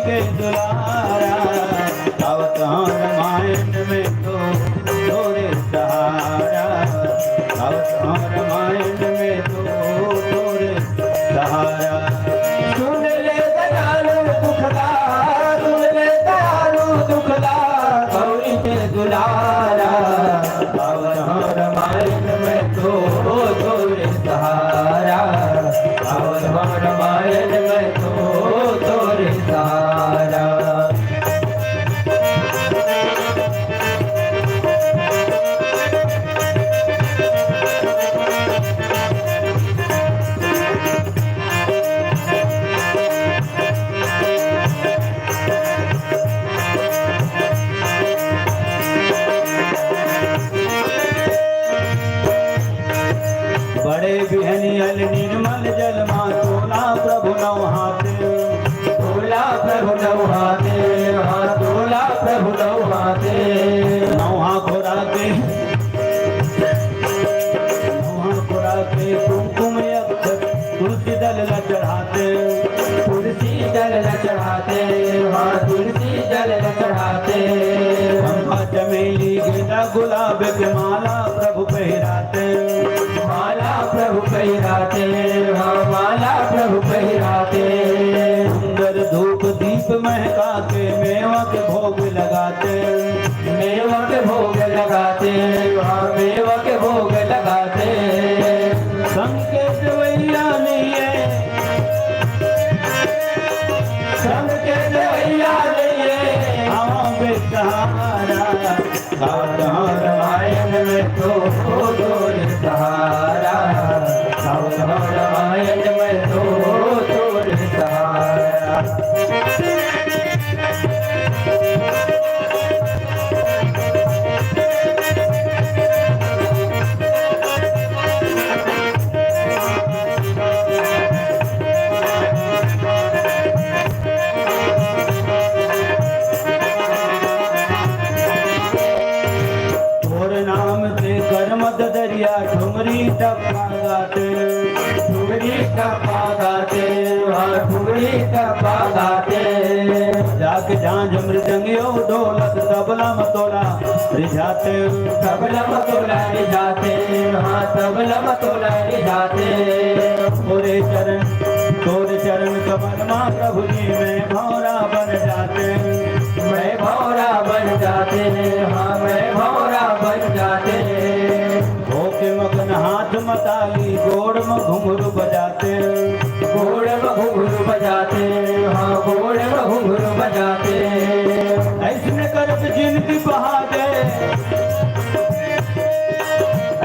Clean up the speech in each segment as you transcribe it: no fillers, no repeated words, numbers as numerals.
के दुलारा, गावत हूँ रामायण में तो तोरे सहारा, गावत हूँ रामायण में तो तोरे सहारा। सुन ले दयालु दुखला, सुन ले दयालु दुखला, गौरी के दुलारा, गावत हूँ रामायण में तो तोरे सहारा, गावत हूँ रामायण में तो तोरे सहारा। बड़े बिहनियल निर्मल जल माँ तोला प्रभु नौहाते, तोला प्रभु नौहाते, हाँ तोला प्रभु नौहाते। नौहा खुराके, नौहा खुराके कुमकुम अक्षत तुलसी दल ल चढ़ाते, तुलसी दल ल चढ़ाते, हाँ तुलसी दल ल चढ़ाते। चंपा चमेली गेंदा गुलाब के माला प्रभु पहिराते, माला प्रभु पहिराते, हाँ माला प्रभु पहिराते। सुंदर धूप दीप महका के मेवा के भोग लगाते, मेवा के भोग लगाते, हाँ मेवा के भोग लगाते। संकेत वैया नहीं है, संकेत वैया नहीं है, हवा बेसहारा, गावत हूँ रामायण में तो तोरे सहारा, गावत हूँ रामायण में तो तोरे सहारा। मद दरिया ठुमरी टप्पा गाते, ठुमरी टप्पा गाते, हाँ ठुमरी टप्पा गाते। जाके झांझ मृदंगियो ढोलक तबला मतोला रिझाते, तबला मतोला रिझाते, हाँ तबला मतोला रिझाते। तोरे चरण कमल माँ प्रभु जी में भौरा बन जाते, मैं भौरा बन जाते, हाँ मैं भौरा बन जाते। होके मगन हाथ मताली गोड़ में घुंघरू बजाते, गोड़ में घुंघरू बजाते, हाँ गोड़ में घुंघरू बजाते। ऐसने करब जिंदगी बहा दे,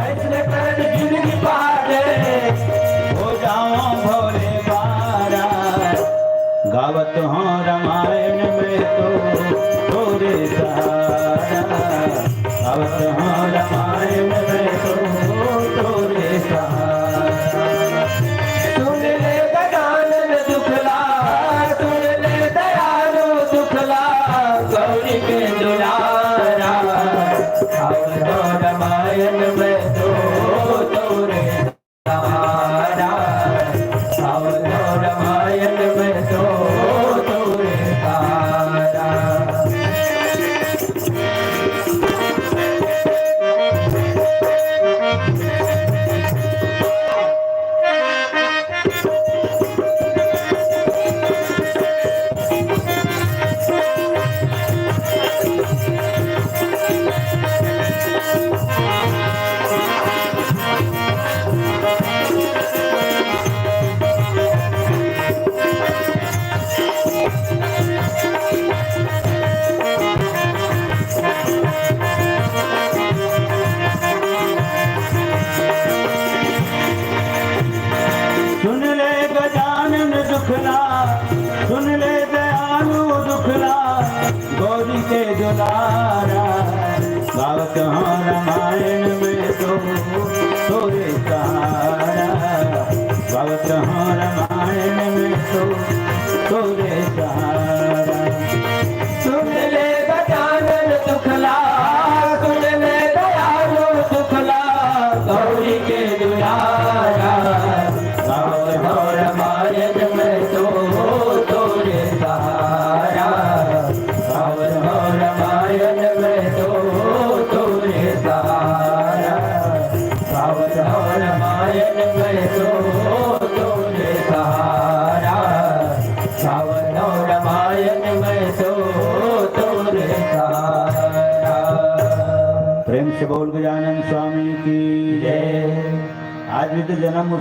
ऐसने करब जिंदगी बहा दे, हो जाओ भोले बारा, गावत हूँ रामायण में तो तोरे सहारा, गावत हूँ रामायण में तो तोरे सहारा। सुन ले गजानन दुखला, सुन ले दयालु दुखला, गौरी के दुलारा, गावत हूँ रामायण में तो तोरे सहारा, गावत हूँ रामायण में तो तोरे सहारा। सुन ले गजानन दुखला, सुन ले दयालु दुखला, गौरी के दुलारा, गावत हूँ रामायण में तो तोरे सहारा, गावत हूँ रामायण में तो तोरे सहारा। सुन ले गजानन दुखला, सुन ले दयालु दुखला, गौरी के दुलारा, गावत हूँ रामायण में तो तोरे सहारा। नित जन्म